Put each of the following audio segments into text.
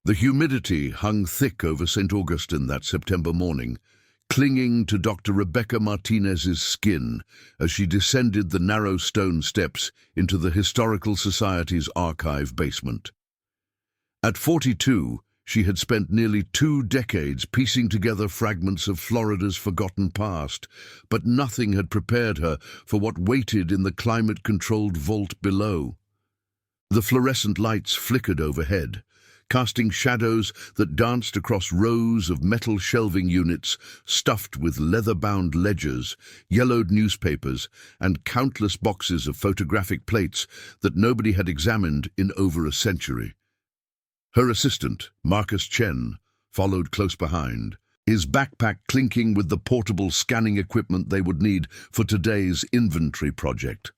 The humidity hung thick over St. Augustine that September morning, clinging to Dr. Rebecca Martinez's skin as she descended the narrow stone steps into the Historical Society's archive basement. At 42, she had spent nearly 2 decades piecing together fragments of Florida's forgotten past, but nothing had prepared her for what waited in the climate-controlled vault below. The fluorescent lights flickered overhead, casting shadows that danced across rows of metal shelving units stuffed with leather-bound ledgers, yellowed newspapers, and countless boxes of photographic plates that nobody had examined in over a century. Her assistant, Marcus Chen, followed close behind, his backpack clinking with the portable scanning equipment they would need for today's inventory project.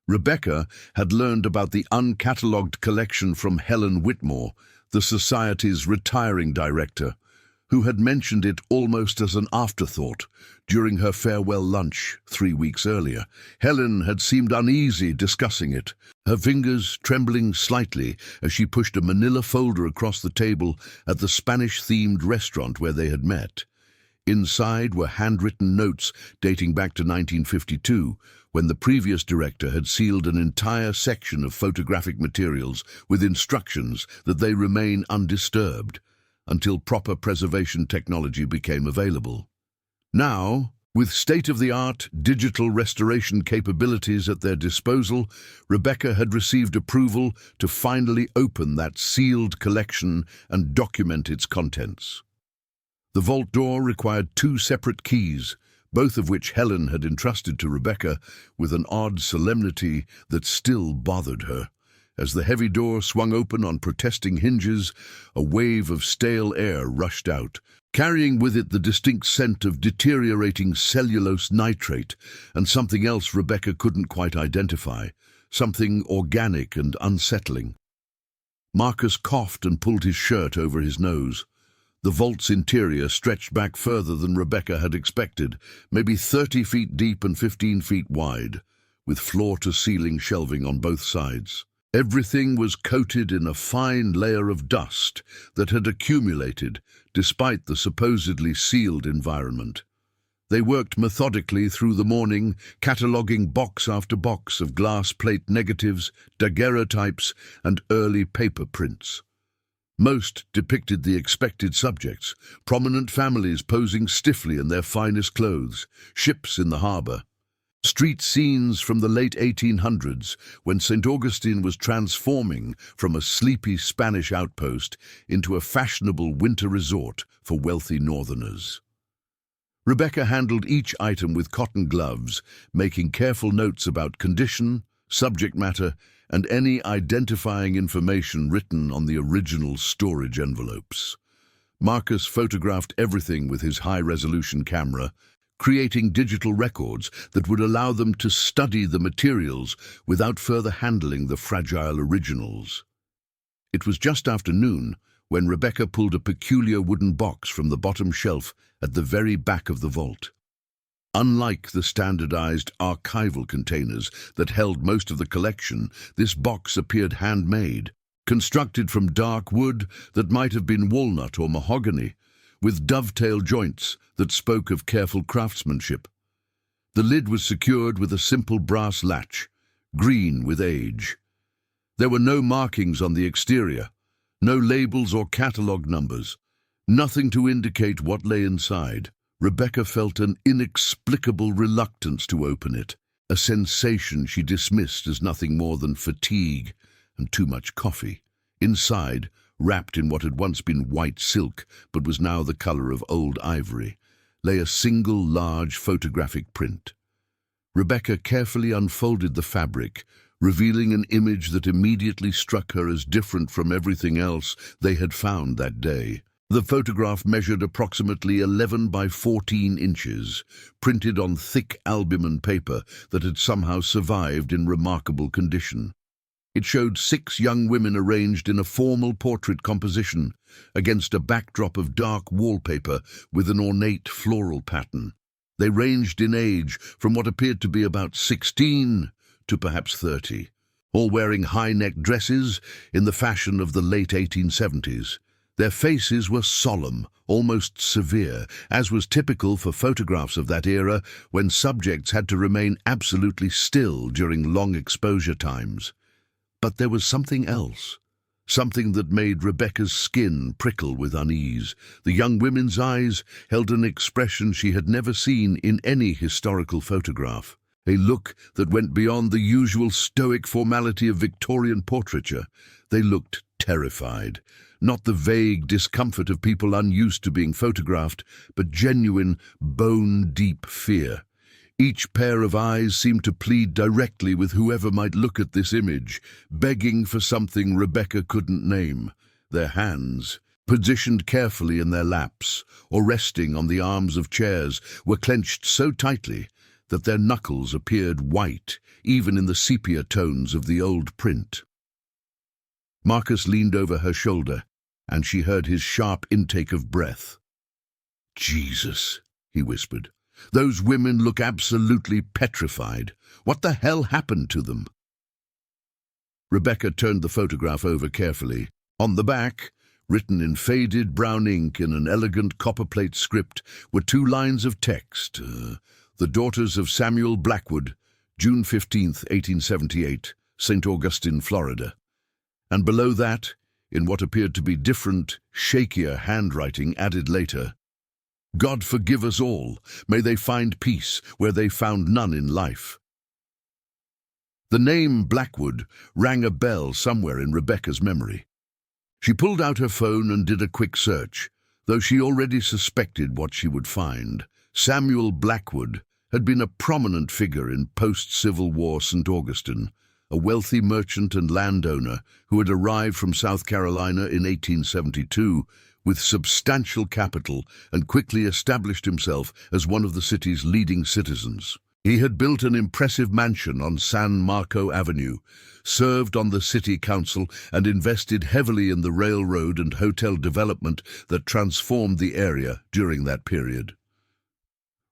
Rebecca had learned about the uncatalogued collection from Helen Whitmore, the Society's retiring director, who had mentioned it almost as an afterthought during her farewell lunch 3 weeks earlier. Helen had seemed uneasy discussing it, her fingers trembling slightly as she pushed a manila folder across the table at the Spanish-themed restaurant where they had met. Inside were handwritten notes dating back to 1952, when the previous director had sealed an entire section of photographic materials with instructions that they remain undisturbed until proper preservation technology became available. Now, with state-of-the-art digital restoration capabilities at their disposal, Rebecca had received approval to finally open that sealed collection and document its contents. The vault door required 2 separate keys, both of which Helen had entrusted to Rebecca with an odd solemnity that still bothered her. As the heavy door swung open on protesting hinges, a wave of stale air rushed out, carrying with it the distinct scent of deteriorating cellulose nitrate and something else Rebecca couldn't quite identify, something organic and unsettling. Marcus coughed and pulled his shirt over his nose. The vault's interior stretched back further than Rebecca had expected, maybe 30 feet deep and 15 feet wide, with floor-to-ceiling shelving on both sides. Everything was coated in a fine layer of dust that had accumulated despite the supposedly sealed environment. They worked methodically through the morning, cataloguing box after box of glass plate negatives, daguerreotypes, and early paper prints. Most depicted the expected subjects, prominent families posing stiffly in their finest clothes, ships in the harbour. Street scenes from the late 1800s, when St. Augustine was transforming from a sleepy Spanish outpost into a fashionable winter resort for wealthy northerners. Rebecca handled each item with cotton gloves, making careful notes about condition, subject matter, and any identifying information written on the original storage envelopes. Marcus photographed everything with his high-resolution camera, creating digital records that would allow them to study the materials without further handling the fragile originals. It was just after noon when Rebecca pulled a peculiar wooden box from the bottom shelf at the very back of the vault. Unlike the standardized archival containers that held most of the collection, this box appeared handmade, constructed from dark wood that might have been walnut or mahogany, with dovetail joints that spoke of careful craftsmanship. The lid was secured with a simple brass latch, green with age. There were no markings on the exterior, no labels or catalogue numbers, nothing to indicate what lay inside. Rebecca felt an inexplicable reluctance to open it, a sensation she dismissed as nothing more than fatigue and too much coffee. Inside, wrapped in what had once been white silk but was now the color of old ivory, lay a single large photographic print. Rebecca carefully unfolded the fabric, revealing an image that immediately struck her as different from everything else they had found that day. The photograph measured approximately 11 by 14 inches, printed on thick albumen paper that had somehow survived in remarkable condition. It showed 6 young women arranged in a formal portrait composition against a backdrop of dark wallpaper with an ornate floral pattern. They ranged in age from what appeared to be about 16 to perhaps 30, all wearing high-necked dresses in the fashion of the late 1870s. Their faces were solemn, almost severe, as was typical for photographs of that era when subjects had to remain absolutely still during long exposure times. But there was something else. Something that made Rebecca's skin prickle with unease. The young women's eyes held an expression she had never seen in any historical photograph. A look that went beyond the usual stoic formality of Victorian portraiture. They looked terrified. Not the vague discomfort of people unused to being photographed, but genuine, bone-deep fear. Each pair of eyes seemed to plead directly with whoever might look at this image, begging for something Rebecca couldn't name. Their hands, positioned carefully in their laps or resting on the arms of chairs, were clenched so tightly that their knuckles appeared white, even in the sepia tones of the old print. Marcus leaned over her shoulder, and she heard his sharp intake of breath. "Jesus," he whispered. "Those women look absolutely petrified. What the hell happened to them?" Rebecca turned the photograph over carefully. On the back, written in faded brown ink in an elegant copperplate script, were 2 lines of text. The daughters of Samuel Blackwood, June 15th, 1878, St. Augustine, Florida. And below that, in what appeared to be different, shakier handwriting added later, "God forgive us all. May they find peace where they found none in life." The name Blackwood rang a bell somewhere in Rebecca's memory. She pulled out her phone and did a quick search, though she already suspected what she would find. Samuel Blackwood had been a prominent figure in post-Civil War St. Augustine, a wealthy merchant and landowner who had arrived from South Carolina in 1872 with substantial capital and quickly established himself as one of the city's leading citizens. He had built an impressive mansion on San Marco Avenue, served on the city council, and invested heavily in the railroad and hotel development that transformed the area during that period.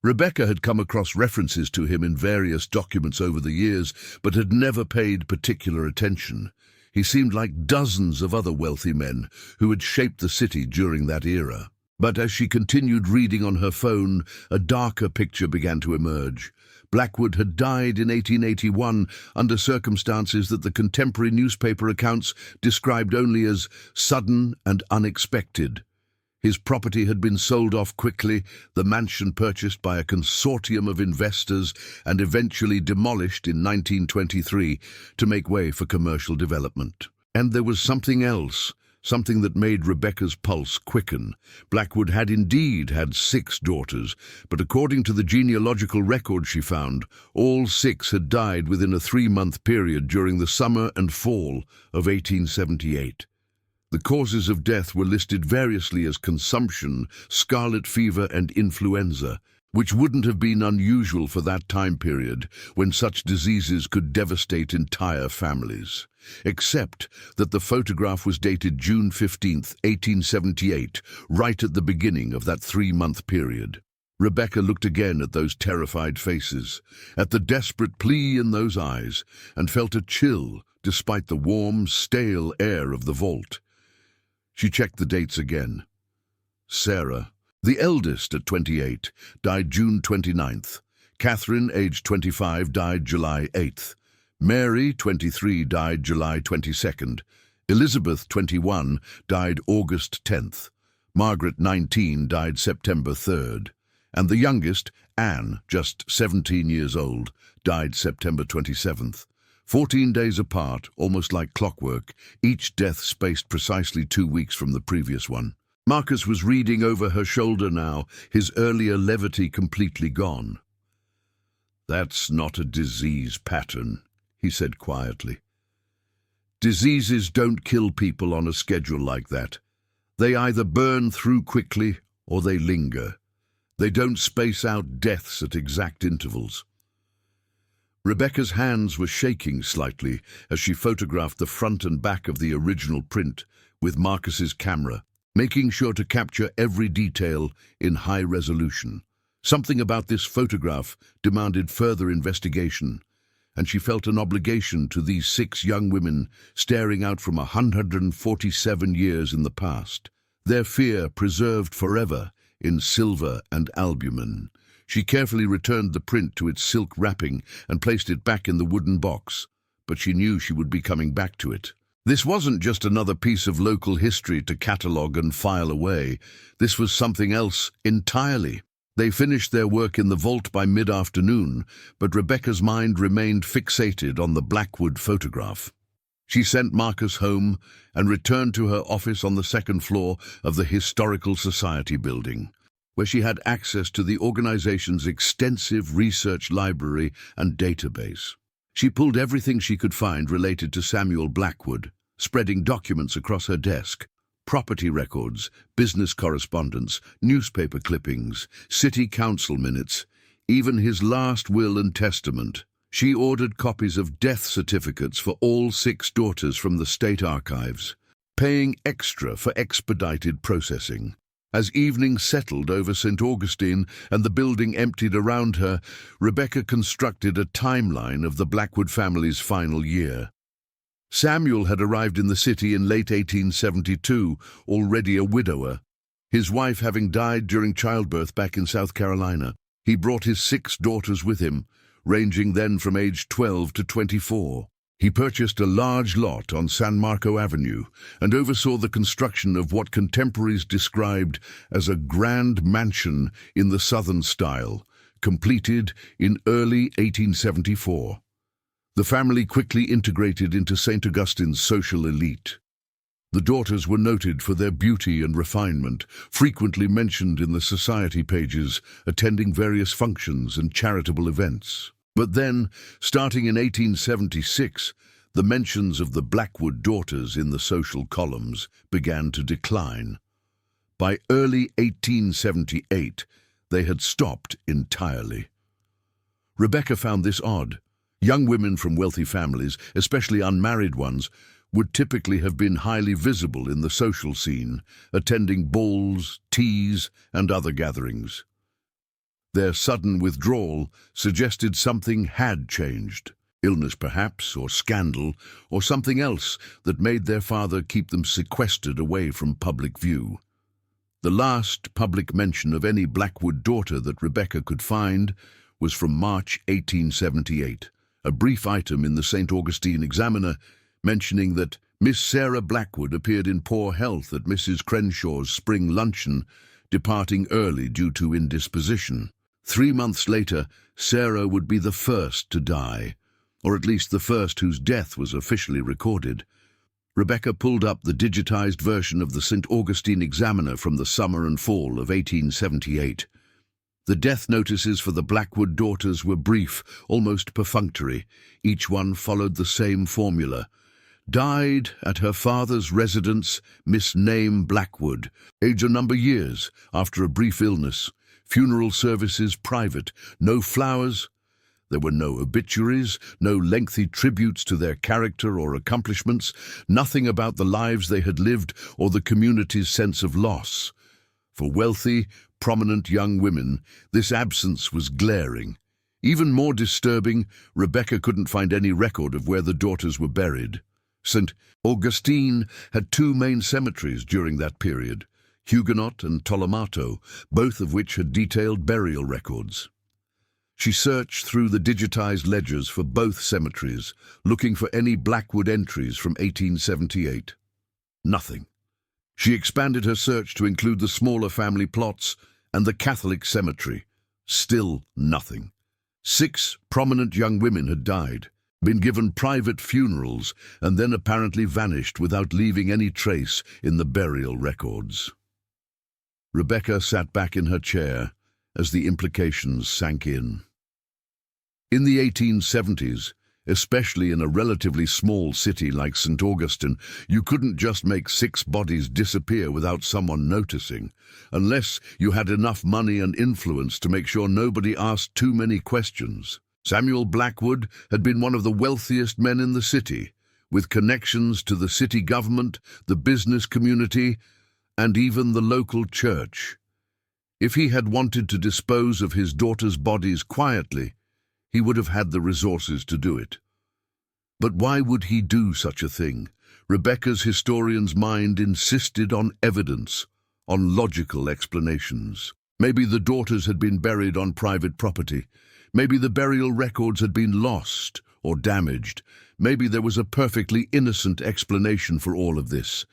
Rebecca had come across references to him in various documents over the years, but had never paid particular attention. He seemed like dozens of other wealthy men who had shaped the city during that era. But as she continued reading on her phone, a darker picture began to emerge. Blackwood had died in 1881 under circumstances that the contemporary newspaper accounts described only as sudden and unexpected. His property had been sold off quickly, the mansion purchased by a consortium of investors and eventually demolished in 1923 to make way for commercial development. And there was something else, something that made Rebecca's pulse quicken. Blackwood had indeed had 6 daughters, but according to the genealogical record she found, all 6 had died within a 3-month period during the summer and fall of 1878. The causes of death were listed variously as consumption, scarlet fever, and influenza, which wouldn't have been unusual for that time period when such diseases could devastate entire families. Except that the photograph was dated June 15th, 1878, right at the beginning of that 3-month period. Rebecca looked again at those terrified faces, at the desperate plea in those eyes, and felt a chill despite the warm, stale air of the vault. She checked the dates again. Sarah, the eldest at 28, died June 29th. Catherine, aged 25, died July 8th. Mary, 23, died July 22nd. Elizabeth, 21, died August 10th. Margaret, 19, died September 3rd. And the youngest, Anne, just 17 years old, died September 27th. 14 days apart, almost like clockwork, each death spaced precisely 2 weeks from the previous one. Marcus was reading over her shoulder now, his earlier levity completely gone. "That's not a disease pattern," he said quietly. "Diseases don't kill people on a schedule like that. They either burn through quickly or they linger. They don't space out deaths at exact intervals." Rebecca's hands were shaking slightly as she photographed the front and back of the original print with Marcus's camera, making sure to capture every detail in high resolution. Something about this photograph demanded further investigation, and she felt an obligation to these 6 young women staring out from 147 years in the past. their fear preserved forever in silver and albumen. She carefully returned the print to its silk wrapping and placed it back in the wooden box, but she knew she would be coming back to it. This wasn't just another piece of local history to catalogue and file away. This was something else entirely. They finished their work in the vault by mid-afternoon, but Rebecca's mind remained fixated on the Blackwood photograph. She sent Marcus home and returned to her office on the second floor of the Historical Society building, where she had access to the organization's extensive research library and database. She pulled everything she could find related to Samuel Blackwood, spreading documents across her desk: property records, business correspondence, newspaper clippings, city council minutes, even his last will and testament. She ordered copies of death certificates for all 6 daughters from the state archives, paying extra for expedited processing. As evening settled over St. Augustine and the building emptied around her, Rebecca constructed a timeline of the Blackwood family's final year. Samuel had arrived in the city in late 1872, already a widower. His wife having died during childbirth back in South Carolina, he brought his 6 daughters with him, ranging then from age 12 to 24. He purchased a large lot on San Marco Avenue and oversaw the construction of what contemporaries described as a grand mansion in the Southern style, completed in early 1874. The family quickly integrated into St. Augustine's social elite. The daughters were noted for their beauty and refinement, frequently mentioned in the society pages, attending various functions and charitable events. But then, starting in 1876, the mentions of the Blackwood daughters in the social columns began to decline. By early 1878, they had stopped entirely. Rebecca found this odd. Young women from wealthy families, especially unmarried ones, would typically have been highly visible in the social scene, attending balls, teas, and other gatherings. Their sudden withdrawal suggested something had changed. Illness perhaps, or scandal, or something else that made their father keep them sequestered away from public view. The last public mention of any Blackwood daughter that Rebecca could find was from March 1878, a brief item in the St. Augustine Examiner mentioning that Miss Sarah Blackwood appeared in poor health at Mrs. Crenshaw's spring luncheon, departing early due to indisposition. 3 months later, Sarah would be the first to die, or at least the first whose death was officially recorded. Rebecca pulled up the digitized version of the St. Augustine Examiner from the summer and fall of 1878. The death notices for the Blackwood daughters were brief, almost perfunctory. Each one followed the same formula. Died at her father's residence, Miss Name Blackwood, age and number years, after a brief illness. Funeral services private, no flowers. There were no obituaries, no lengthy tributes to their character or accomplishments, nothing about the lives they had lived or the community's sense of loss. For wealthy, prominent young women, this absence was glaring. Even more disturbing, Rebecca couldn't find any record of where the daughters were buried. St. Augustine had 2 main cemeteries during that period, Huguenot and Tolomato, both of which had detailed burial records. She searched through the digitized ledgers for both cemeteries, looking for any Blackwood entries from 1878. Nothing. She expanded her search to include the smaller family plots and the Catholic cemetery. Still nothing. 6 prominent young women had died, been given private funerals, and then apparently vanished without leaving any trace in the burial records. Rebecca sat back in her chair as the implications sank in. In the 1870s, especially in a relatively small city like St. Augustine, you couldn't just make 6 bodies disappear without someone noticing, unless you had enough money and influence to make sure nobody asked too many questions. Samuel Blackwood had been one of the wealthiest men in the city, with connections to the city government, the business community, and even the local church. If he had wanted to dispose of his daughters' bodies quietly, he would have had the resources to do it. But why would he do such a thing? Rebecca's historian's mind insisted on evidence, on logical explanations. Maybe the daughters had been buried on private property. Maybe the burial records had been lost or damaged. Maybe there was a perfectly innocent explanation for all of this.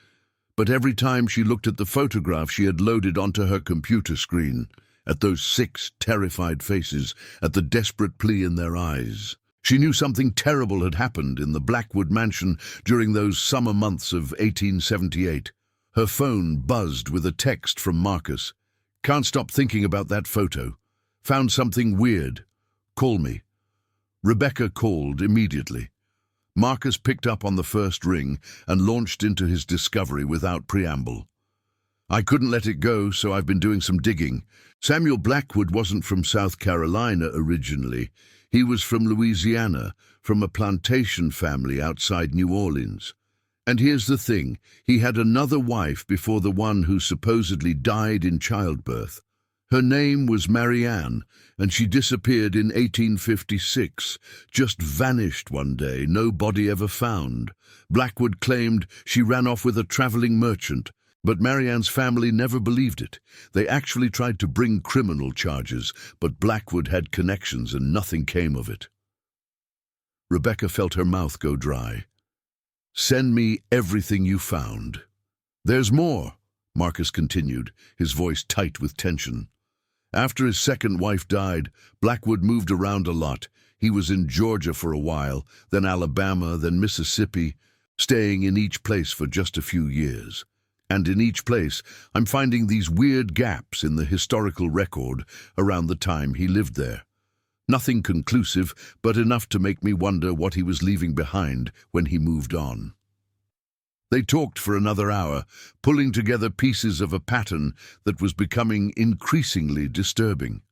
But every time she looked at the photograph she had loaded onto her computer screen, at those 6 terrified faces, at the desperate plea in their eyes, she knew something terrible had happened in the Blackwood mansion during those summer months of 1878. Her phone buzzed with a text from Marcus. "Can't stop thinking about that photo. Found something weird. Call me." Rebecca called immediately. Marcus picked up on the first ring and launched into his discovery without preamble. "I couldn't let it go, so I've been doing some digging. Samuel Blackwood wasn't from South Carolina originally. He was from Louisiana, from a plantation family outside New Orleans. And here's the thing, he had another wife before the one who supposedly died in childbirth. Her name was Marianne, and she disappeared in 1856, just vanished one day, no body ever found. Blackwood claimed she ran off with a traveling merchant, but Marianne's family never believed it. They actually tried to bring criminal charges, but Blackwood had connections and nothing came of it." Rebecca felt her mouth go dry. "Send me everything you found." "There's more," Marcus continued, his voice tight with tension. "After his second wife died, Blackwood moved around a lot. He was in Georgia for a while, then Alabama, then Mississippi, staying in each place for just a few years. And in each place, I'm finding these weird gaps in the historical record around the time he lived there. Nothing conclusive, but enough to make me wonder what he was leaving behind when he moved on." They talked for another hour, pulling together pieces of a pattern that was becoming increasingly disturbing.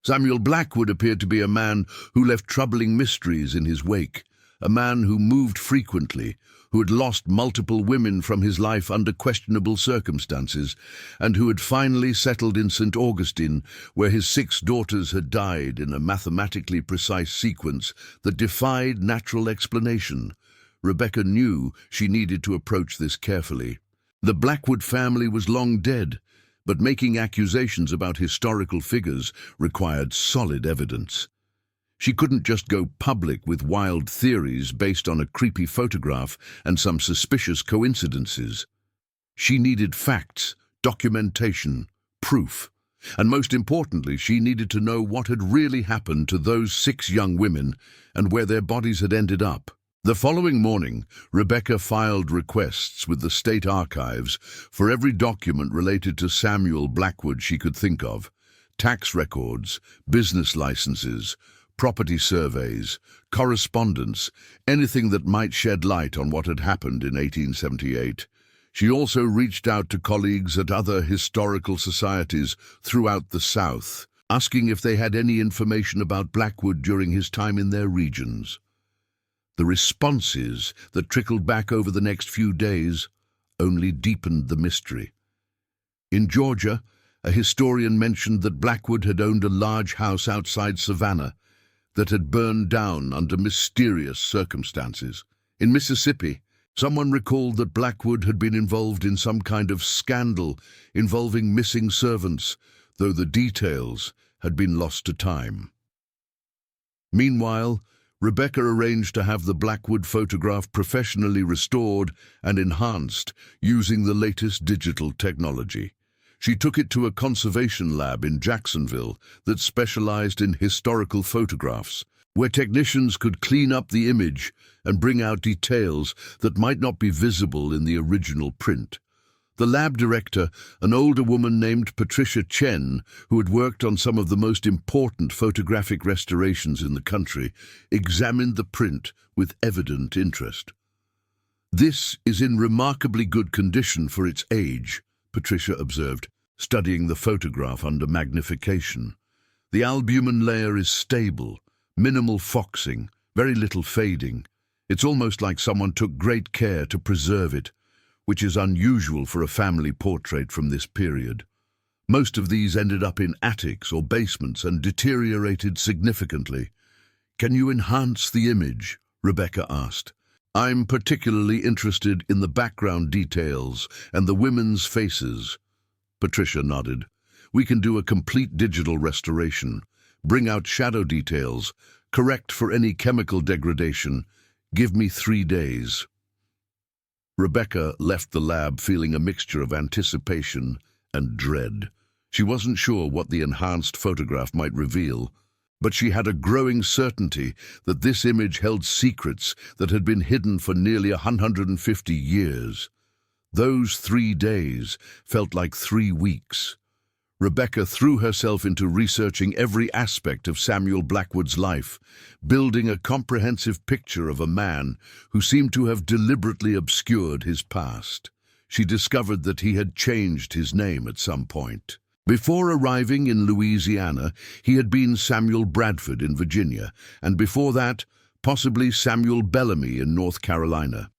Samuel Blackwood appeared to be a man who left troubling mysteries in his wake, a man who moved frequently, who had lost multiple women from his life under questionable circumstances, and who had finally settled in St. Augustine, where his 6 daughters had died in a mathematically precise sequence that defied natural explanation. Rebecca knew she needed to approach this carefully. The Blackwood family was long dead, but making accusations about historical figures required solid evidence. She couldn't just go public with wild theories based on a creepy photograph and some suspicious coincidences. She needed facts, documentation, proof. And most importantly, she needed to know what had really happened to those 6 young women and where their bodies had ended up. The following morning, Rebecca filed requests with the state archives for every document related to Samuel Blackwood she could think of: tax records, business licenses, property surveys, correspondence, anything that might shed light on what had happened in 1878. She also reached out to colleagues at other historical societies throughout the South, asking if they had any information about Blackwood during his time in their regions. The responses that trickled back over the next few days only deepened the mystery. In Georgia, a historian mentioned that Blackwood had owned a large house outside Savannah that had burned down under mysterious circumstances. In Mississippi, someone recalled that Blackwood had been involved in some kind of scandal involving missing servants, though the details had been lost to time. Meanwhile, Rebecca arranged to have the Blackwood photograph professionally restored and enhanced using the latest digital technology. She took it to a conservation lab in Jacksonville that specialized in historical photographs, where technicians could clean up the image and bring out details that might not be visible in the original print. The lab director, an older woman named Patricia Chen, who had worked on some of the most important photographic restorations in the country, examined the print with evident interest. "This is in remarkably good condition for its age," Patricia observed, studying the photograph under magnification. "The albumin layer is stable, minimal foxing, very little fading. It's almost like someone took great care to preserve it, which is unusual for a family portrait from this period. Most of these ended up in attics or basements and deteriorated significantly." "Can you enhance the image?" Rebecca asked. I'm particularly interested in the background details and the women's faces. Patricia nodded. We can do a complete digital restoration, bring out shadow details, correct for any chemical degradation. Give me 3 days. Rebecca left the lab feeling a mixture of anticipation and dread. She wasn't sure what the enhanced photograph might reveal, but she had a growing certainty that this image held secrets that had been hidden for nearly 150 years. Those 3 days felt like 3 weeks. Rebecca threw herself into researching every aspect of Samuel Blackwood's life, building a comprehensive picture of a man who seemed to have deliberately obscured his past. She discovered that he had changed his name at some point. Before arriving in Louisiana, he had been Samuel Bradford in Virginia, and before that, possibly Samuel Bellamy in North Carolina.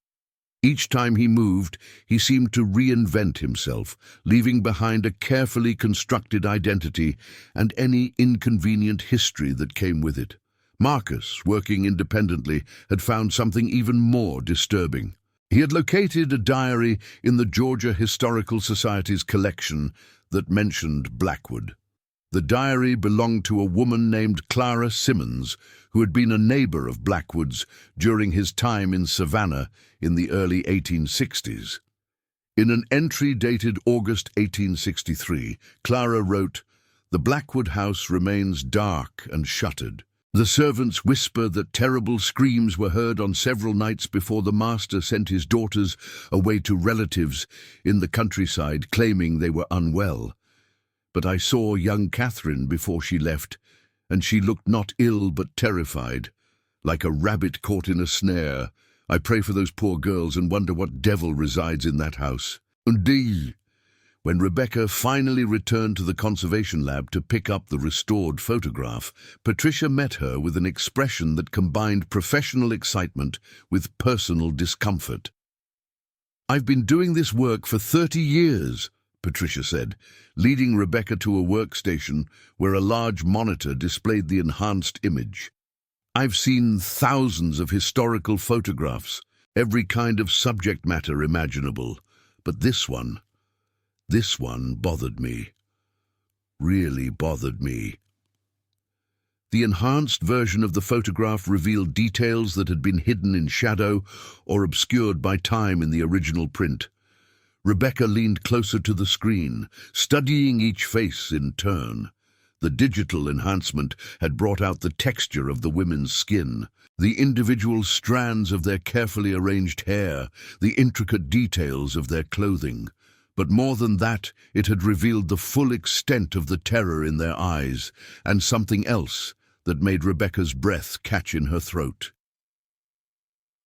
Each time he moved, he seemed to reinvent himself, leaving behind a carefully constructed identity and any inconvenient history that came with it. Marcus, working independently, had found something even more disturbing. He had located a diary in the Georgia Historical Society's collection that mentioned Blackwood. The diary belonged to a woman named Clara Simmons, who had been a neighbor of Blackwood's during his time in Savannah in the early 1860s. In an entry dated August 1863, Clara wrote, "The Blackwood house remains dark and shuttered. The servants whisper that terrible screams were heard on several nights before the master sent his daughters away to relatives in the countryside, claiming they were unwell. But I saw young Catherine before she left, and she looked not ill but terrified, like a rabbit caught in a snare. I pray for those poor girls and wonder what devil resides in that house." Indeed. When Rebecca finally returned to the conservation lab to pick up the restored photograph, Patricia met her with an expression that combined professional excitement with personal discomfort. "I've been doing this work for 30 years, Patricia said, leading Rebecca to a workstation where a large monitor displayed the enhanced image. "I've seen thousands of historical photographs, every kind of subject matter imaginable, but this one bothered me. Really bothered me." The enhanced version of the photograph revealed details that had been hidden in shadow or obscured by time in the original print. Rebecca leaned closer to the screen, studying each face in turn. The digital enhancement had brought out the texture of the women's skin, the individual strands of their carefully arranged hair, the intricate details of their clothing. But more than that, it had revealed the full extent of the terror in their eyes, and something else that made Rebecca's breath catch in her throat.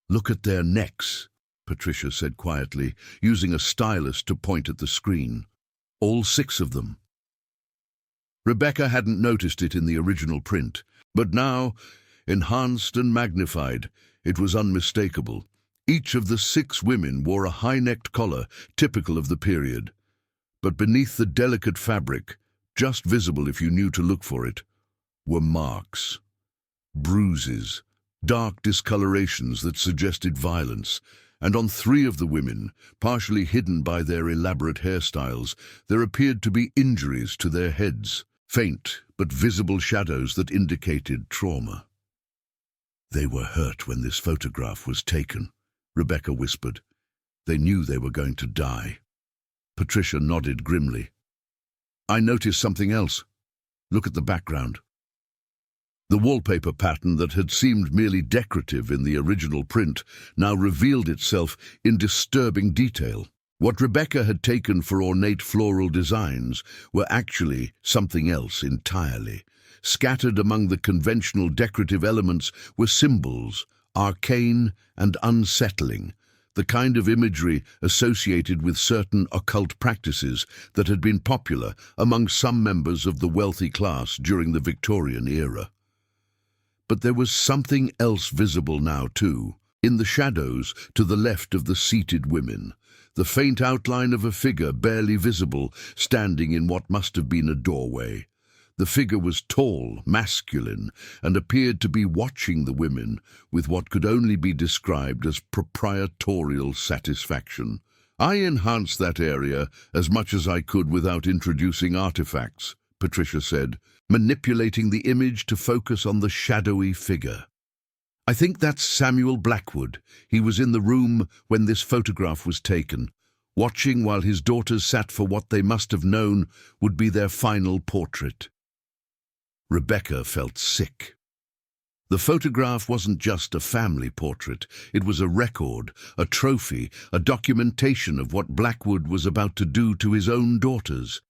"Look at their necks," Patricia said quietly, using a stylus to point at the screen. "All 6 of them." Rebecca hadn't noticed it in the original print, but now, enhanced and magnified, it was unmistakable. Each of the 6 women wore a high-necked collar, typical of the period. But beneath the delicate fabric, just visible if you knew to look for it, were marks, bruises, dark discolorations that suggested violence. And on 3 of the women, partially hidden by their elaborate hairstyles, there appeared to be injuries to their heads, faint but visible shadows that indicated trauma. "They were hurt when this photograph was taken," Rebecca whispered. "They knew they were going to die." Patricia nodded grimly. "I noticed something else. Look at the background." The wallpaper pattern that had seemed merely decorative in the original print now revealed itself in disturbing detail. What Rebecca had taken for ornate floral designs were actually something else entirely. Scattered among the conventional decorative elements were symbols, arcane and unsettling, the kind of imagery associated with certain occult practices that had been popular among some members of the wealthy class during the Victorian era. But there was something else visible now too. In the shadows to the left of the seated women, the faint outline of a figure barely visible standing in what must have been a doorway. The figure was tall, masculine, and appeared to be watching the women with what could only be described as proprietorial satisfaction. "I enhanced that area as much as I could without introducing artifacts," Patricia said, manipulating the image to focus on the shadowy figure. "I think that's Samuel Blackwood. He was in the room when this photograph was taken, watching while his daughters sat for what they must have known would be their final portrait." Rebecca felt sick. The photograph wasn't just a family portrait. It was a record, a trophy, a documentation of what Blackwood was about to do to his own daughters.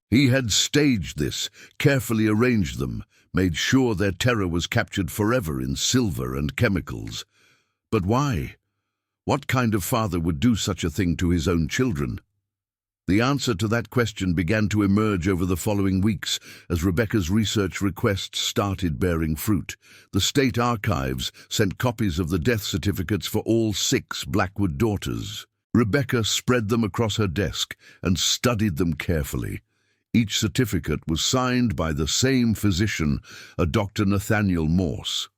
He had staged this, carefully arranged them, made sure their terror was captured forever in silver and chemicals. But why? What kind of father would do such a thing to his own children? The answer to that question began to emerge over the following weeks as Rebecca's research requests started bearing fruit. The state archives sent copies of the death certificates for all 6 Blackwood daughters. Rebecca spread them across her desk and studied them carefully. Each certificate was signed by the same physician, a Dr. Nathaniel Morse.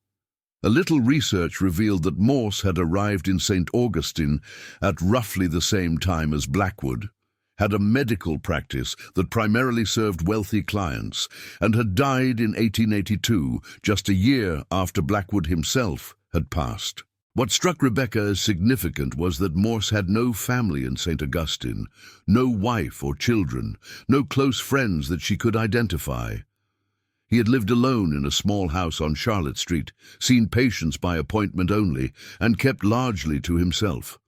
A little research revealed that Morse had arrived in St. Augustine at roughly the same time as Blackwood, had a medical practice that primarily served wealthy clients, and had died in 1882, just a year after Blackwood himself had passed. What struck Rebecca as significant was that Morse had no family in St. Augustine, no wife or children, no close friends that she could identify. He had lived alone in a small house on Charlotte Street, seen patients by appointment only, and kept largely to himself.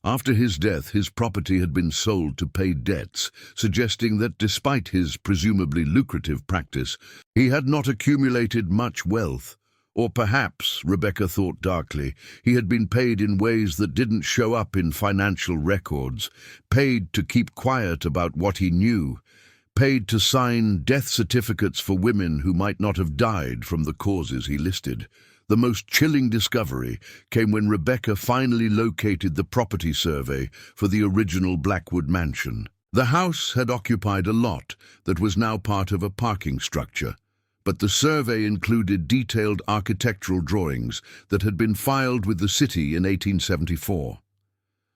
After his death, his property had been sold to pay debts, suggesting that despite his presumably lucrative practice, he had not accumulated much wealth. Or perhaps, Rebecca thought darkly, he had been paid in ways that didn't show up in financial records, paid to keep quiet about what he knew, paid to sign death certificates for women who might not have died from the causes he listed. The most chilling discovery came when Rebecca finally located the property survey for the original Blackwood mansion. The house had occupied a lot that was now part of a parking structure, but the survey included detailed architectural drawings that had been filed with the city in 1874.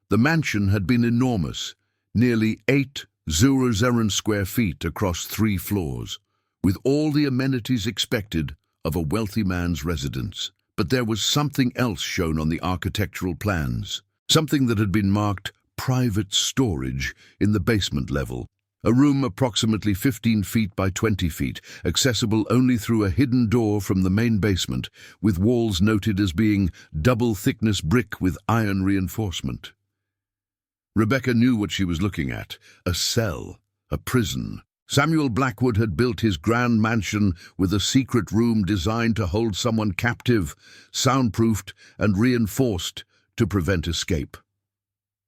The mansion had been enormous, nearly 8,000 square feet across 3 floors, with all the amenities expected of a wealthy man's residence. But there was something else shown on the architectural plans, something that had been marked private storage in the basement level, a room approximately 15 feet by 20 feet, accessible only through a hidden door from the main basement, with walls noted as being double-thickness brick with iron reinforcement. Rebecca knew what she was looking at: a cell, a prison. Samuel Blackwood had built his grand mansion with a secret room designed to hold someone captive, soundproofed and reinforced to prevent escape.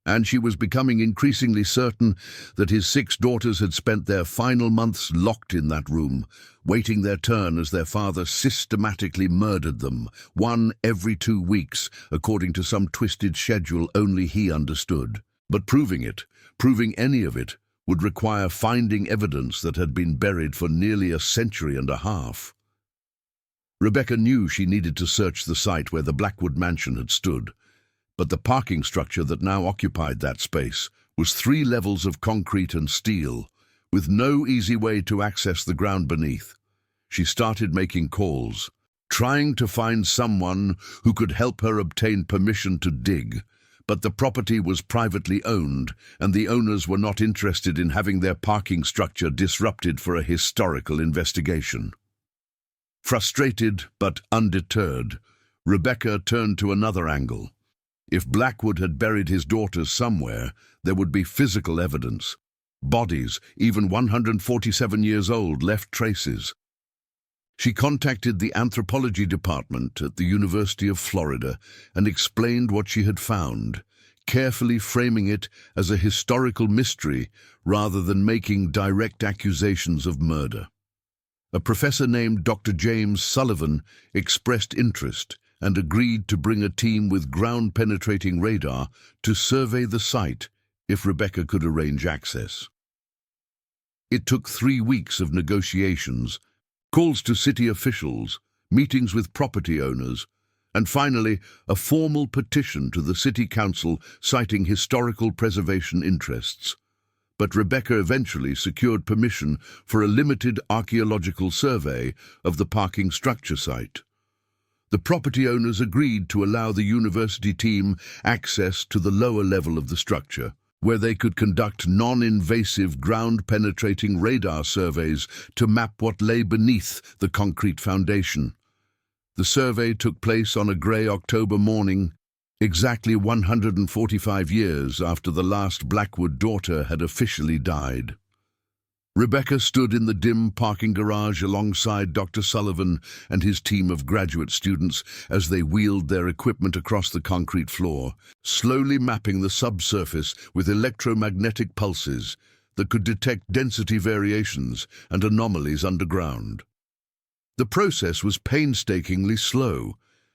And she was becoming increasingly certain that his 6 daughters had spent their final months locked in that room, waiting their turn as their father systematically murdered them, one every 2 weeks, according to some twisted schedule only he understood. But proving any of it, would require finding evidence that had been buried for nearly a century and a half. Rebecca knew she needed to search the site where the Blackwood mansion had stood, but the parking structure that now occupied that space was 3 levels of concrete and steel, with no easy way to access the ground beneath. She started making calls, trying to find someone who could help her obtain permission to dig. But the property was privately owned, and the owners were not interested in having their parking structure disrupted for a historical investigation. Frustrated but undeterred, Rebecca turned to another angle. If Blackwood had buried his daughters somewhere, there would be physical evidence. Bodies, even 147 years old, left traces. She contacted the anthropology department at the University of Florida and explained what she had found, carefully framing it as a historical mystery rather than making direct accusations of murder. A professor named Dr. James Sullivan expressed interest and agreed to bring a team with ground-penetrating radar to survey the site if Rebecca could arrange access. It took 3 weeks of negotiations, calls to city officials, meetings with property owners, and finally, a formal petition to the city council citing historical preservation interests. But Rebecca eventually secured permission for a limited archaeological survey of the parking structure site. The property owners agreed to allow the university team access to the lower level of the structure, where they could conduct non-invasive ground-penetrating radar surveys to map what lay beneath the concrete foundation. The survey took place on a grey October morning, exactly 145 years after the last Blackwood daughter had officially died. Rebecca stood in the dim parking garage alongside Dr. Sullivan and his team of graduate students as they wheeled their equipment across the concrete floor, slowly mapping the subsurface with electromagnetic pulses that could detect density variations and anomalies underground. The process was painstakingly slow,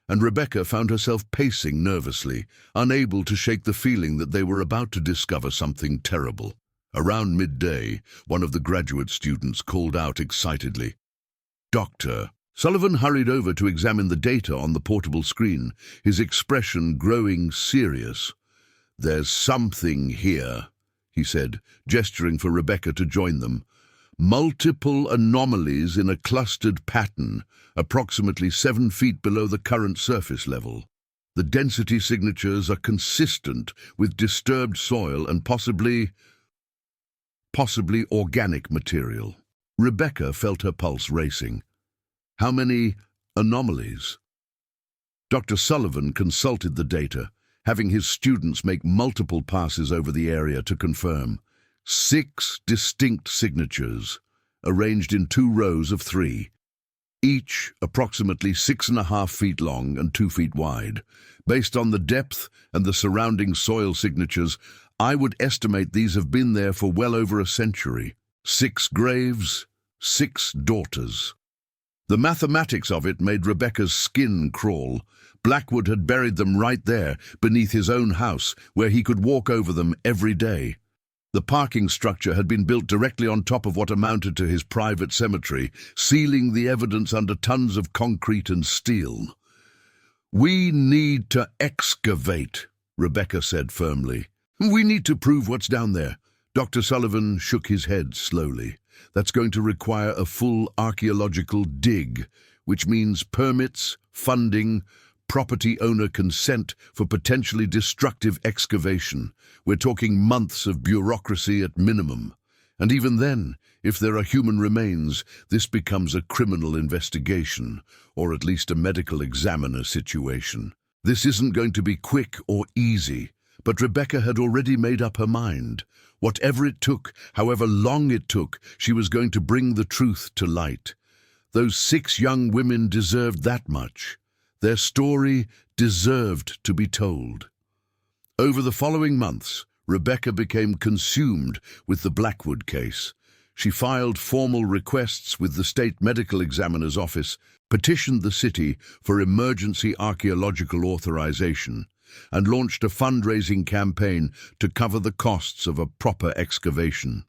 and Rebecca found herself pacing nervously, unable to shake the feeling that they were about to discover something terrible. Around midday, one of the graduate students called out excitedly, "Doctor!" Sullivan hurried over to examine the data on the portable screen, his expression growing serious. "There's something here," he said, gesturing for Rebecca to join them. "Multiple anomalies in a clustered pattern, approximately 7 feet below the current surface level. The density signatures are consistent with disturbed soil and possibly organic material." Rebecca felt her pulse racing. How many anomalies? Dr. Sullivan consulted the data, having his students make multiple passes over the area to confirm. 6 distinct signatures, arranged in 2 rows of 3, each approximately 6.5 feet long and 2 feet wide. Based on the depth and the surrounding soil signatures, I would estimate these have been there for well over a century. 6 graves, 6 daughters. The mathematics of it made Rebecca's skin crawl. Blackwood had buried them right there, beneath his own house, where he could walk over them every day. The parking structure had been built directly on top of what amounted to his private cemetery, sealing the evidence under tons of concrete and steel. "We need to excavate," Rebecca said firmly. "We need to prove what's down there." Dr. Sullivan shook his head slowly. "That's going to require a full archaeological dig, which means permits, funding, property owner consent for potentially destructive excavation. We're talking months of bureaucracy at minimum. And even then, if there are human remains, this becomes a criminal investigation, or at least a medical examiner situation. This isn't going to be quick or easy, but Rebecca had already made up her mind. Whatever it took, however long it took, she was going to bring the truth to light. Those 6 young women deserved that much. Their story deserved to be told. Over the following months, Rebecca became consumed with the Blackwood case. She filed formal requests with the state medical examiner's office, petitioned the city for emergency archaeological authorization, and launched a fundraising campaign to cover the costs of a proper excavation.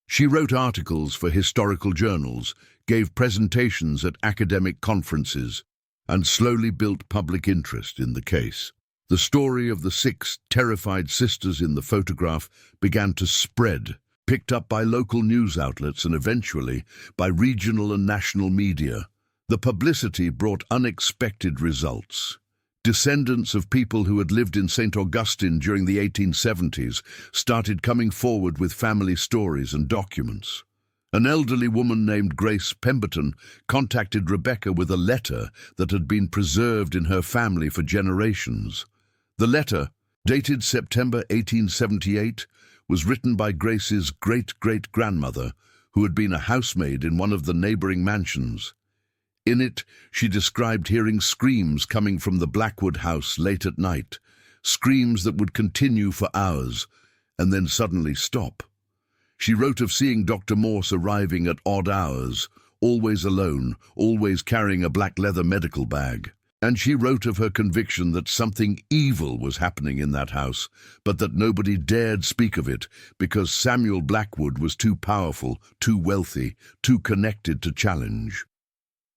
She wrote articles for historical journals, gave presentations at academic conferences, and slowly built public interest in the case. The story of the 6 terrified sisters in the photograph began to spread, picked up by local news outlets and eventually by regional and national media. The publicity brought unexpected results. Descendants of people who had lived in St. Augustine during the 1870s started coming forward with family stories and documents. An elderly woman named Grace Pemberton contacted Rebecca with a letter that had been preserved in her family for generations. The letter, dated September 1878, was written by Grace's great-great-grandmother, who had been a housemaid in one of the neighboring mansions. In it, she described hearing screams coming from the Blackwood house late at night, screams that would continue for hours and then suddenly stop. She wrote of seeing Dr. Morse arriving at odd hours, always alone, always carrying a black leather medical bag. And she wrote of her conviction that something evil was happening in that house, but that nobody dared speak of it because Samuel Blackwood was too powerful, too wealthy, too connected to challenge.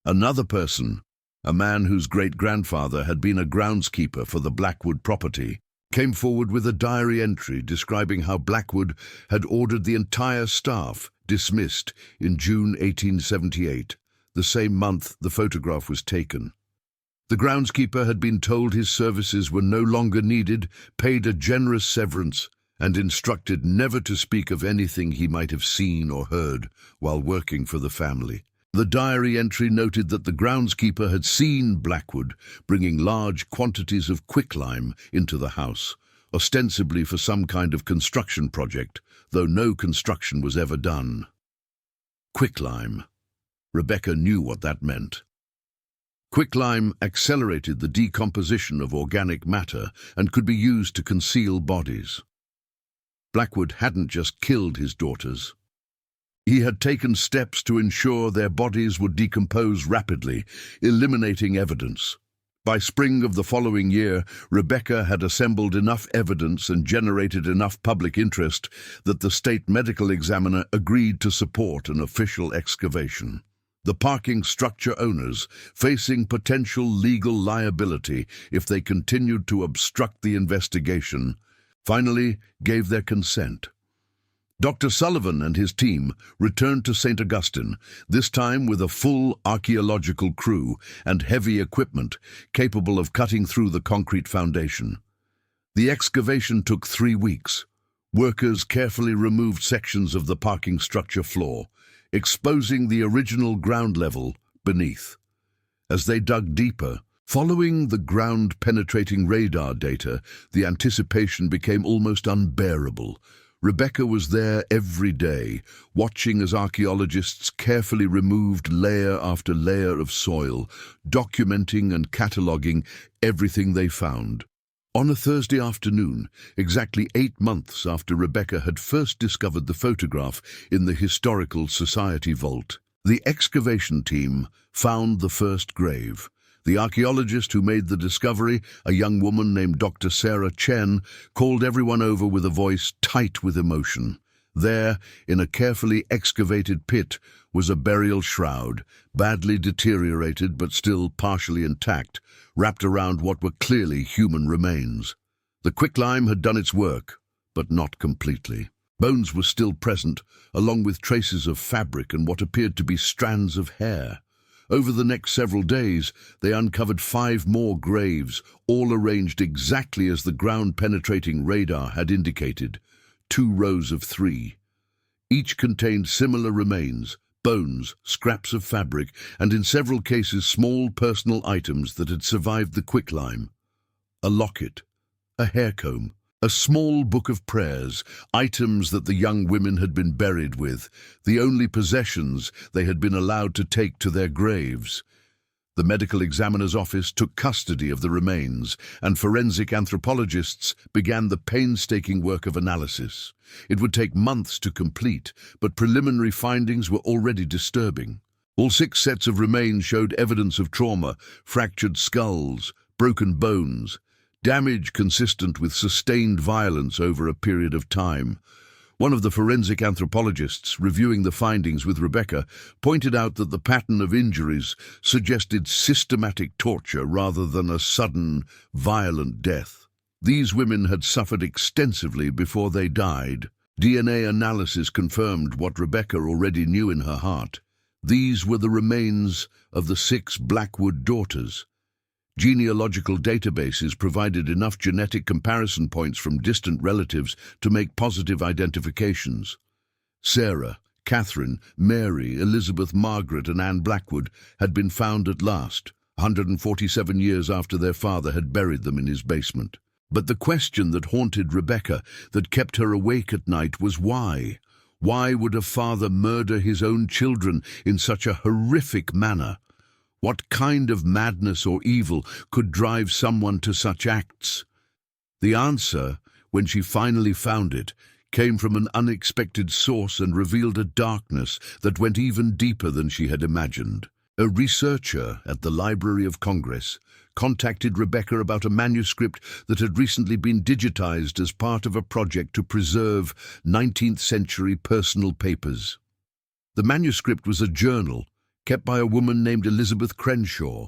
Another person, a man whose great-grandfather had been a groundskeeper for the Blackwood property, came forward with a diary entry describing how Blackwood had ordered the entire staff dismissed in June 1878, the same month the photograph was taken. The groundskeeper had been told his services were no longer needed, paid a generous severance, and instructed never to speak of anything he might have seen or heard while working for the family. The diary entry noted that the groundskeeper had seen Blackwood bringing large quantities of quicklime into the house, ostensibly for some kind of construction project, though no construction was ever done. Quicklime. Rebecca knew what that meant. Quicklime accelerated the decomposition of organic matter and could be used to conceal bodies. Blackwood hadn't just killed his daughters. He had taken steps to ensure their bodies would decompose rapidly, eliminating evidence. By spring of the following year, Rebecca had assembled enough evidence and generated enough public interest that the state medical examiner agreed to support an official excavation. The parking structure owners, facing potential legal liability if they continued to obstruct the investigation, finally gave their consent. Dr. Sullivan and his team returned to St. Augustine, this time with a full archaeological crew and heavy equipment capable of cutting through the concrete foundation. The excavation took 3 weeks. Workers carefully removed sections of the parking structure floor, exposing the original ground level beneath. As they dug deeper, following the ground-penetrating radar data, the anticipation became almost unbearable. Rebecca was there every day, watching as archaeologists carefully removed layer after layer of soil, documenting and cataloguing everything they found. On a Thursday afternoon, exactly 8 months after Rebecca had first discovered the photograph in the Historical Society vault, the excavation team found the first grave. The archaeologist who made the discovery, a young woman named Dr. Sarah Chen, called everyone over with a voice tight with emotion. There, in a carefully excavated pit, was a burial shroud, badly deteriorated but still partially intact, wrapped around what were clearly human remains. The quicklime had done its work, but not completely. Bones were still present, along with traces of fabric and what appeared to be strands of hair. Over the next several days, they uncovered 5 more graves, all arranged exactly as the ground-penetrating radar had indicated, 2 rows of 3. Each contained similar remains, bones, scraps of fabric, and in several cases small personal items that had survived the quicklime. A locket, a hair comb, a small book of prayers, items that the young women had been buried with, the only possessions they had been allowed to take to their graves. The medical examiner's office took custody of the remains, and forensic anthropologists began the painstaking work of analysis. It would take months to complete, but preliminary findings were already disturbing. All 6 sets of remains showed evidence of trauma, fractured skulls, broken bones, damage consistent with sustained violence over a period of time. One of the forensic anthropologists, reviewing the findings with Rebecca, pointed out that the pattern of injuries suggested systematic torture rather than a sudden, violent death. These women had suffered extensively before they died. DNA analysis confirmed what Rebecca already knew in her heart. These were the remains of the 6 Blackwood daughters. Genealogical databases provided enough genetic comparison points from distant relatives to make positive identifications. Sarah, Catherine, Mary, Elizabeth, Margaret, and Anne Blackwood had been found at last, 147 years after their father had buried them in his basement. But the question that haunted Rebecca, that kept her awake at night, was why? Why would a father murder his own children in such a horrific manner? What kind of madness or evil could drive someone to such acts? The answer, when she finally found it, came from an unexpected source and revealed a darkness that went even deeper than she had imagined. A researcher at the Library of Congress contacted Rebecca about a manuscript that had recently been digitized as part of a project to preserve 19th century personal papers. The manuscript was a journal kept by a woman named Elizabeth Crenshaw,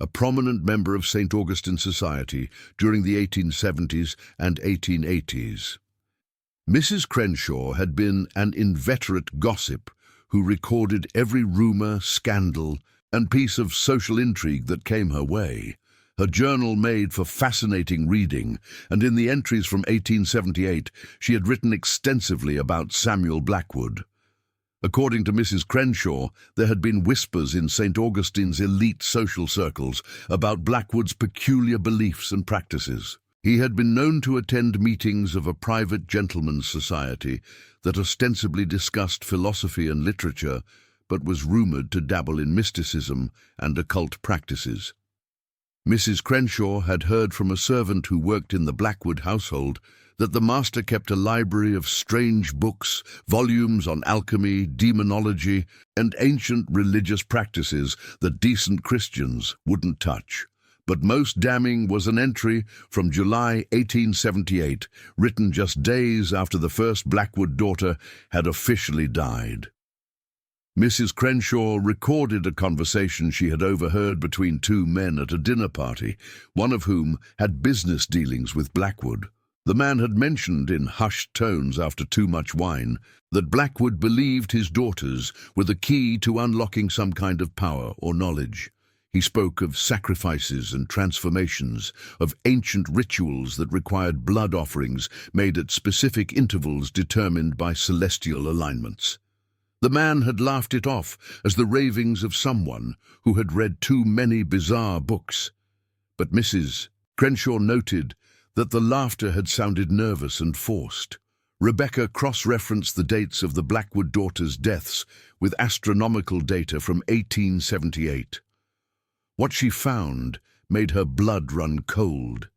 a prominent member of St. Augustine Society during the 1870s and 1880s. Mrs. Crenshaw had been an inveterate gossip who recorded every rumor, scandal, and piece of social intrigue that came her way. Her journal made for fascinating reading, and in the entries from 1878, she had written extensively about Samuel Blackwood. According to Mrs. Crenshaw, there had been whispers in St. Augustine's elite social circles about Blackwood's peculiar beliefs and practices. He had been known to attend meetings of a private gentlemen's society that ostensibly discussed philosophy and literature, but was rumored to dabble in mysticism and occult practices. Mrs. Crenshaw had heard from a servant who worked in the Blackwood household that the master kept a library of strange books, volumes on alchemy, demonology, and ancient religious practices that decent Christians wouldn't touch. But most damning was an entry from July 1878, written just days after the first Blackwood daughter had officially died. Mrs. Crenshaw recorded a conversation she had overheard between two men at a dinner party, one of whom had business dealings with Blackwood. The man had mentioned in hushed tones after too much wine that Blackwood believed his daughters were the key to unlocking some kind of power or knowledge. He spoke of sacrifices and transformations, of ancient rituals that required blood offerings made at specific intervals determined by celestial alignments. The man had laughed it off as the ravings of someone who had read too many bizarre books. But Mrs. Crenshaw noted that the laughter had sounded nervous and forced. Rebecca cross-referenced the dates of the Blackwood daughters' deaths with astronomical data from 1878. What she found made her blood run cold.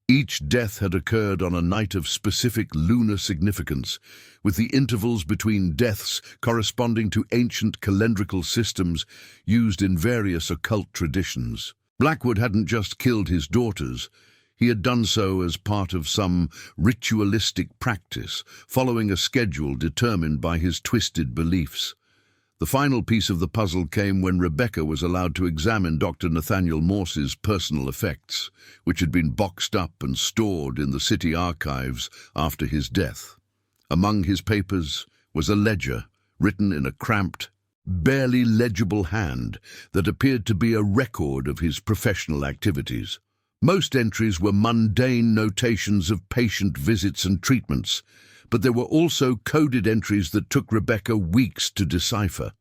Each death had occurred on a night of specific lunar significance, with the intervals between deaths corresponding to ancient calendrical systems used in various occult traditions. Blackwood hadn't just killed his daughters. He had done so as part of some ritualistic practice, following a schedule determined by his twisted beliefs. The final piece of the puzzle came when Rebecca was allowed to examine Dr. Nathaniel Morse's personal effects, which had been boxed up and stored in the city archives after his death. Among his papers was a ledger written in a cramped, barely legible hand that appeared to be a record of his professional activities. Most entries were mundane notations of patient visits and treatments, but there were also coded entries that took Rebecca weeks to decipher.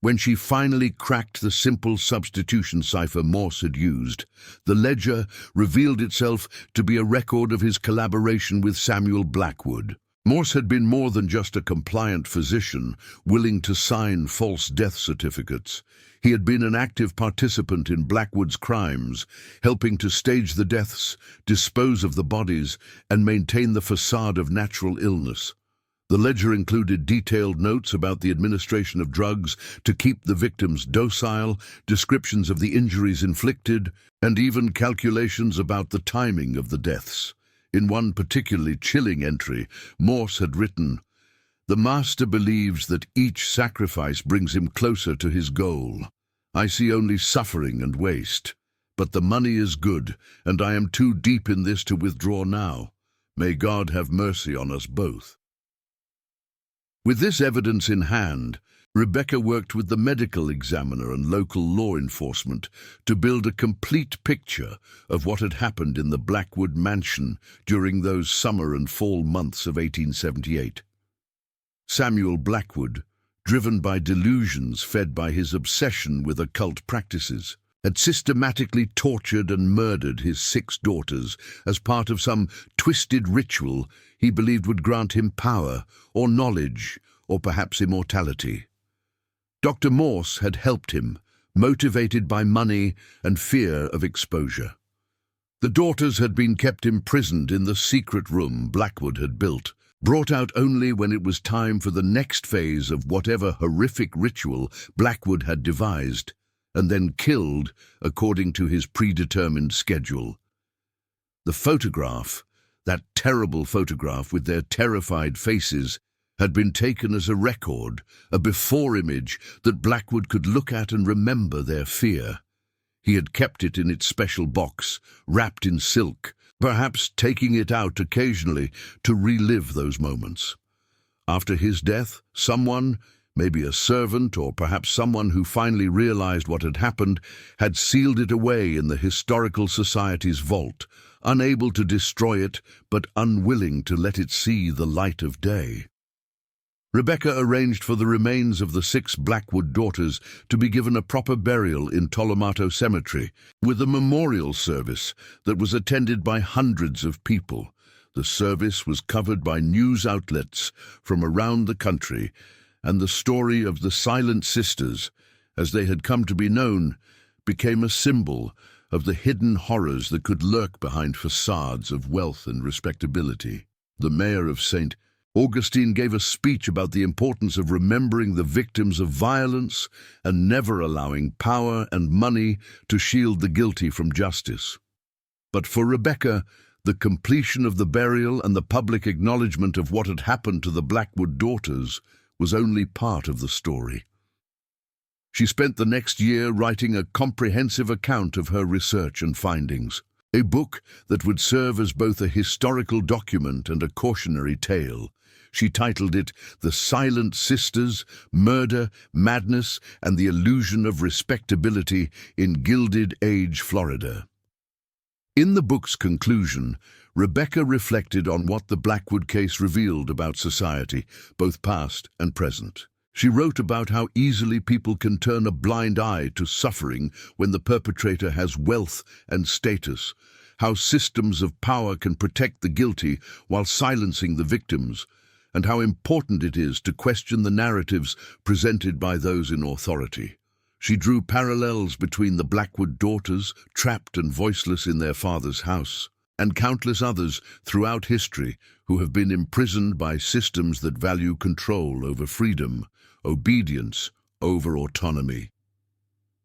When she finally cracked the simple substitution cipher Morse had used, the ledger revealed itself to be a record of his collaboration with Samuel Blackwood. Morse had been more than just a compliant physician willing to sign false death certificates. He had been an active participant in Blackwood's crimes, helping to stage the deaths, dispose of the bodies, and maintain the facade of natural illness. The ledger included detailed notes about the administration of drugs to keep the victims docile, descriptions of the injuries inflicted, and even calculations about the timing of the deaths. In one particularly chilling entry, Morse had written, "The master believes that each sacrifice brings him closer to his goal. I see only suffering and waste. But the money is good, and I am too deep in this to withdraw now. May God have mercy on us both." With this evidence in hand, Rebecca worked with the medical examiner and local law enforcement to build a complete picture of what had happened in the Blackwood mansion during those summer and fall months of 1878. Samuel Blackwood, driven by delusions fed by his obsession with occult practices, had systematically tortured and murdered his 6 daughters as part of some twisted ritual he believed would grant him power or knowledge or perhaps immortality. Dr. Morse had helped him, motivated by money and fear of exposure. The daughters had been kept imprisoned in the secret room Blackwood had built, brought out only when it was time for the next phase of whatever horrific ritual Blackwood had devised. and then killed according to his predetermined schedule. The photograph, that terrible photograph with their terrified faces, had been taken as a record, a before image that Blackwood could look at and remember their fear. He had kept it in its special box, wrapped in silk, perhaps taking it out occasionally to relive those moments. After his death, someone, maybe a servant or perhaps someone who finally realized what had happened, had sealed it away in the Historical Society's vault, unable to destroy it but unwilling to let it see the light of day. Rebecca arranged for the remains of the 6 Blackwood daughters to be given a proper burial in Tolomato Cemetery, with a memorial service that was attended by hundreds of people. The service was covered by news outlets from around the country, and the story of the Silent Sisters, as they had come to be known, became a symbol of the hidden horrors that could lurk behind facades of wealth and respectability. The mayor of St. Augustine gave a speech about the importance of remembering the victims of violence and never allowing power and money to shield the guilty from justice. But for Rebecca, the completion of the burial and the public acknowledgement of what had happened to the Blackwood daughters was only part of the story. She spent the next year writing a comprehensive account of her research and findings, a book that would serve as both a historical document and a cautionary tale. She titled it The Silent Sisters, Murder, Madness, and the Illusion of Respectability in Gilded Age, Florida. In the book's conclusion, Rebecca reflected on what the Blackwood case revealed about society, both past and present. She wrote about how easily people can turn a blind eye to suffering when the perpetrator has wealth and status, how systems of power can protect the guilty while silencing the victims, and how important it is to question the narratives presented by those in authority. She drew parallels between the Blackwood daughters, trapped and voiceless in their father's house, and countless others throughout history who have been imprisoned by systems that value control over freedom, obedience over autonomy.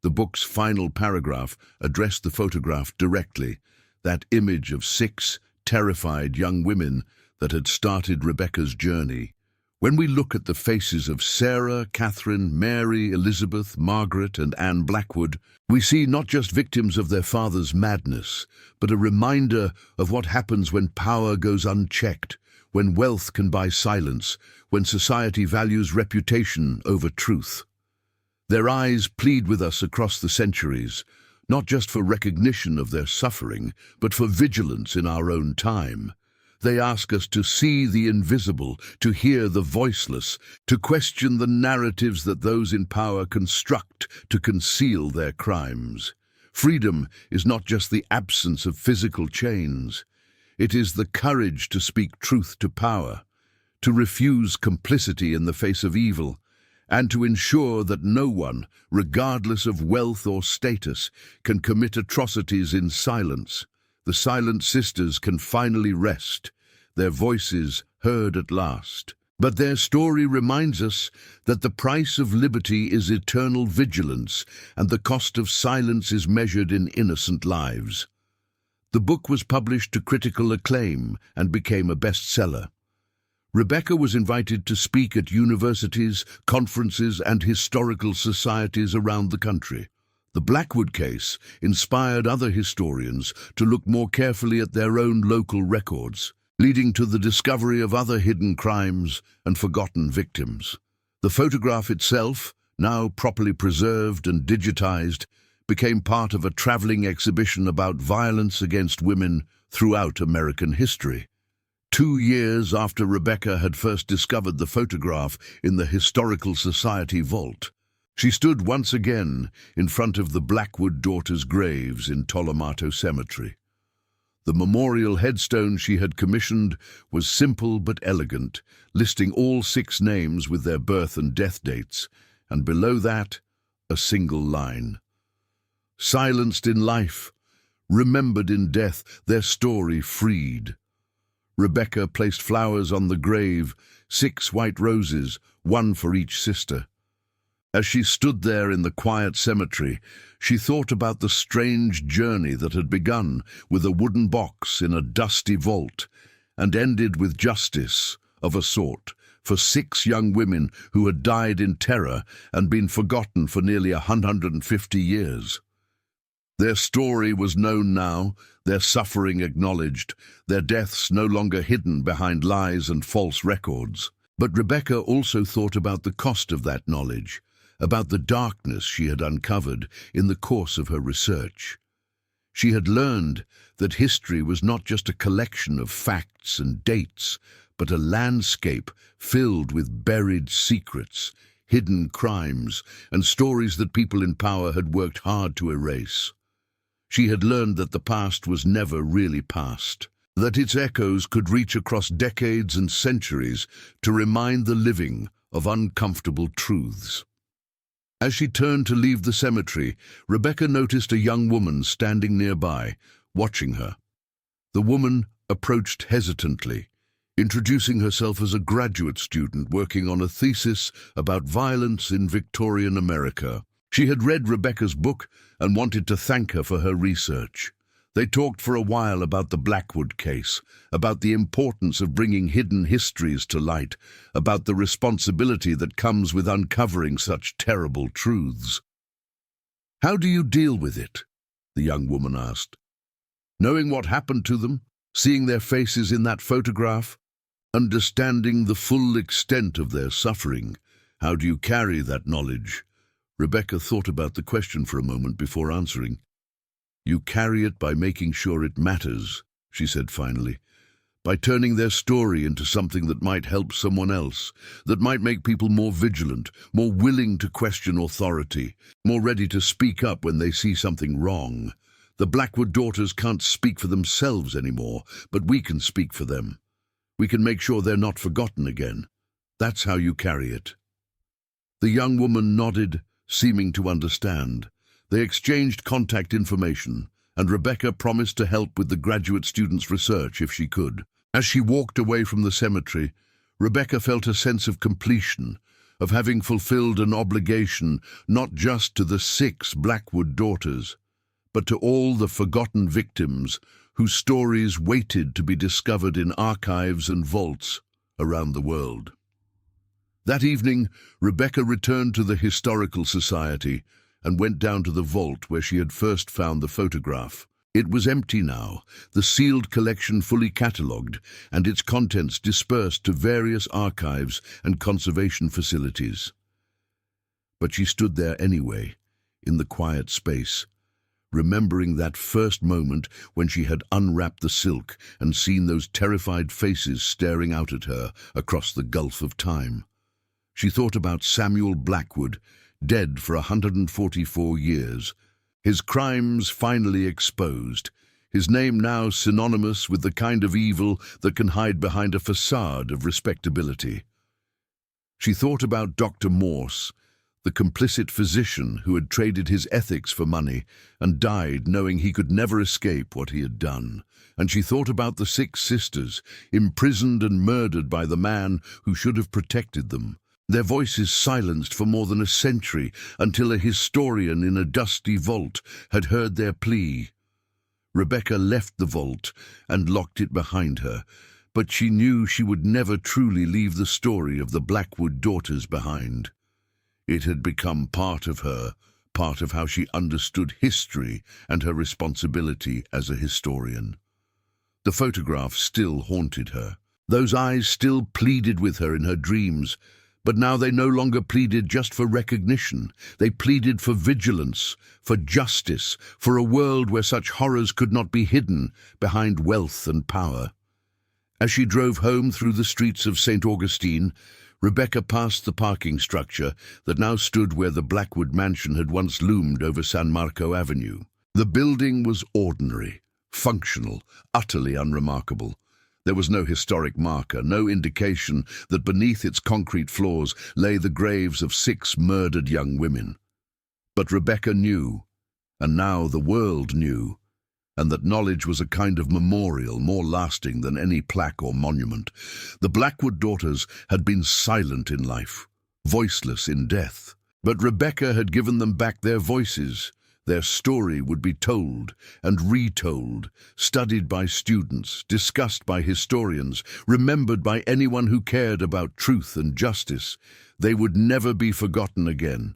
The book's final paragraph addressed the photograph directly, that image of 6 terrified young women that had started Rebecca's journey. When we look at the faces of Sarah, Catherine, Mary, Elizabeth, Margaret, and Anne Blackwood, we see not just victims of their father's madness, but a reminder of what happens when power goes unchecked, when wealth can buy silence, when society values reputation over truth. Their eyes plead with us across the centuries, not just for recognition of their suffering, but for vigilance in our own time. They ask us to see the invisible, to hear the voiceless, to question the narratives that those in power construct to conceal their crimes. Freedom is not just the absence of physical chains. It is the courage to speak truth to power, to refuse complicity in the face of evil, and to ensure that no one, regardless of wealth or status, can commit atrocities in silence. The Silent Sisters can finally rest, their voices heard at last. But their story reminds us that the price of liberty is eternal vigilance, and the cost of silence is measured in innocent lives. The book was published to critical acclaim and became a bestseller. Rebecca was invited to speak at universities, conferences, and historical societies around the country. The Blackwood case inspired other historians to look more carefully at their own local records, leading to the discovery of other hidden crimes and forgotten victims. The photograph itself, now properly preserved and digitized, became part of a traveling exhibition about violence against women throughout American history. 2 years after Rebecca had first discovered the photograph in the Historical Society vault, she stood once again in front of the Blackwood daughters' graves in Tolomato Cemetery. The memorial headstone she had commissioned was simple but elegant, listing all 6 names with their birth and death dates, and below that, a single line. Silenced in life, remembered in death, their story freed. Rebecca placed flowers on the grave, 6 white roses, 1 for each sister. As she stood there in the quiet cemetery, she thought about the strange journey that had begun with a wooden box in a dusty vault and ended with justice of a sort for 6 young women who had died in terror and been forgotten for nearly 150 years. Their story was known now, their suffering acknowledged, their deaths no longer hidden behind lies and false records. But Rebecca also thought about the cost of that knowledge, about the darkness she had uncovered in the course of her research. She had learned that history was not just a collection of facts and dates, but a landscape filled with buried secrets, hidden crimes, and stories that people in power had worked hard to erase. She had learned that the past was never really past, that its echoes could reach across decades and centuries to remind the living of uncomfortable truths. As she turned to leave the cemetery, Rebecca noticed a young woman standing nearby, watching her. The woman approached hesitantly, introducing herself as a graduate student working on a thesis about violence in Victorian America. She had read Rebecca's book and wanted to thank her for her research. They talked for a while about the Blackwood case, about the importance of bringing hidden histories to light, about the responsibility that comes with uncovering such terrible truths. "How do you deal with it?" the young woman asked. "Knowing what happened to them, seeing their faces in that photograph, understanding the full extent of their suffering, how do you carry that knowledge?" Rebecca thought about the question for a moment before answering. "You carry it by making sure it matters," she said finally, "by turning their story into something that might help someone else, that might make people more vigilant, more willing to question authority, more ready to speak up when they see something wrong. The Blackwood daughters can't speak for themselves anymore, but we can speak for them. We can make sure they're not forgotten again. That's how you carry it." The young woman nodded, seeming to understand. They exchanged contact information, and Rebecca promised to help with the graduate student's research if she could. As she walked away from the cemetery, Rebecca felt a sense of completion, of having fulfilled an obligation not just to the 6 Blackwood daughters, but to all the forgotten victims whose stories waited to be discovered in archives and vaults around the world. That evening, Rebecca returned to the Historical Society and went down to the vault where she had first found the photograph. It was empty now, the sealed collection fully catalogued, and its contents dispersed to various archives and conservation facilities. But she stood there anyway, in the quiet space, remembering that first moment when she had unwrapped the silk and seen those terrified faces staring out at her across the gulf of time. She thought about Samuel Blackwood, dead for 144 years, his crimes finally exposed, his name now synonymous with the kind of evil that can hide behind a facade of respectability. She thought about Dr. Morse, the complicit physician who had traded his ethics for money and died knowing he could never escape what he had done. And she thought about the 6 sisters, imprisoned and murdered by the man who should have protected them. Their voices silenced for more than a century until a historian in a dusty vault had heard their plea. Rebecca left the vault and locked it behind her, but she knew she would never truly leave the story of the Blackwood daughters behind. It had become part of her, part of how she understood history and her responsibility as a historian. The photograph still haunted her. Those eyes still pleaded with her in her dreams, but now they no longer pleaded just for recognition. They pleaded for vigilance, for justice, for a world where such horrors could not be hidden behind wealth and power. As she drove home through the streets of St. Augustine, Rebecca passed the parking structure that now stood where the Blackwood mansion had once loomed over San Marco Avenue. The building was ordinary, functional, utterly unremarkable. There was no historic marker, no indication that beneath its concrete floors lay the graves of 6 murdered young women. But Rebecca knew, and now the world knew, and that knowledge was a kind of memorial more lasting than any plaque or monument. The Blackwood daughters had been silent in life, voiceless in death. But Rebecca had given them back their voices. Their story would be told and retold, studied by students, discussed by historians, remembered by anyone who cared about truth and justice. They would never be forgotten again.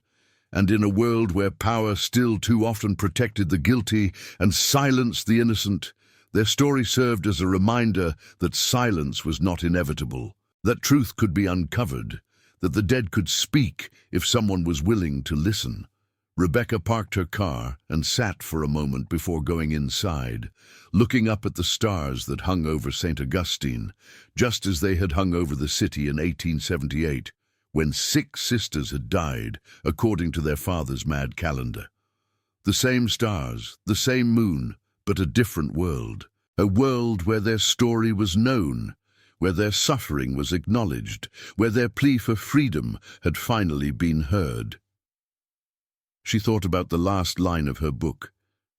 And in a world where power still too often protected the guilty and silenced the innocent, their story served as a reminder that silence was not inevitable, that truth could be uncovered, that the dead could speak if someone was willing to listen. Rebecca parked her car and sat for a moment before going inside, looking up at the stars that hung over St. Augustine, just as they had hung over the city in 1878, when 6 sisters had died, according to their father's mad calendar. The same stars, the same moon, but a different world. A world where their story was known, where their suffering was acknowledged, where their plea for freedom had finally been heard. She thought about the last line of her book,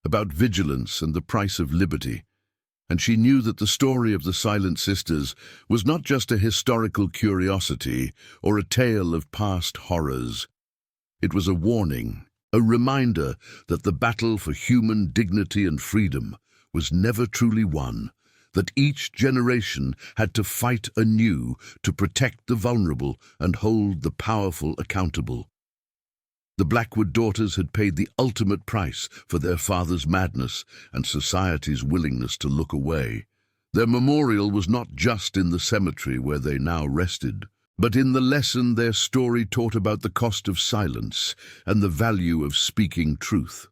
about vigilance and the price of liberty, and she knew that the story of the Silent Sisters was not just a historical curiosity or a tale of past horrors. It was a warning, a reminder that the battle for human dignity and freedom was never truly won, that each generation had to fight anew to protect the vulnerable and hold the powerful accountable. The Blackwood daughters had paid the ultimate price for their father's madness and society's willingness to look away. Their memorial was not just in the cemetery where they now rested, but in the lesson their story taught about the cost of silence and the value of speaking truth.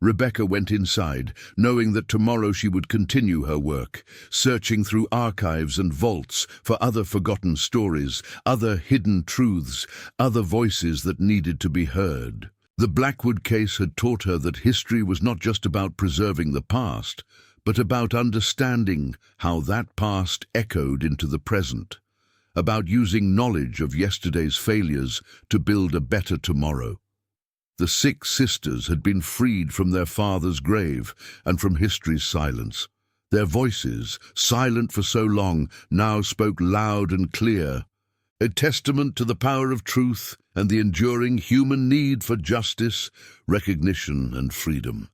Rebecca went inside, knowing that tomorrow she would continue her work, searching through archives and vaults for other forgotten stories, other hidden truths, other voices that needed to be heard. The Blackwood case had taught her that history was not just about preserving the past, but about understanding how that past echoed into the present, about using knowledge of yesterday's failures to build a better tomorrow. The 6 sisters had been freed from their father's grave and from history's silence. Their voices, silent for so long, now spoke loud and clear, a testament to the power of truth and the enduring human need for justice, recognition, and freedom.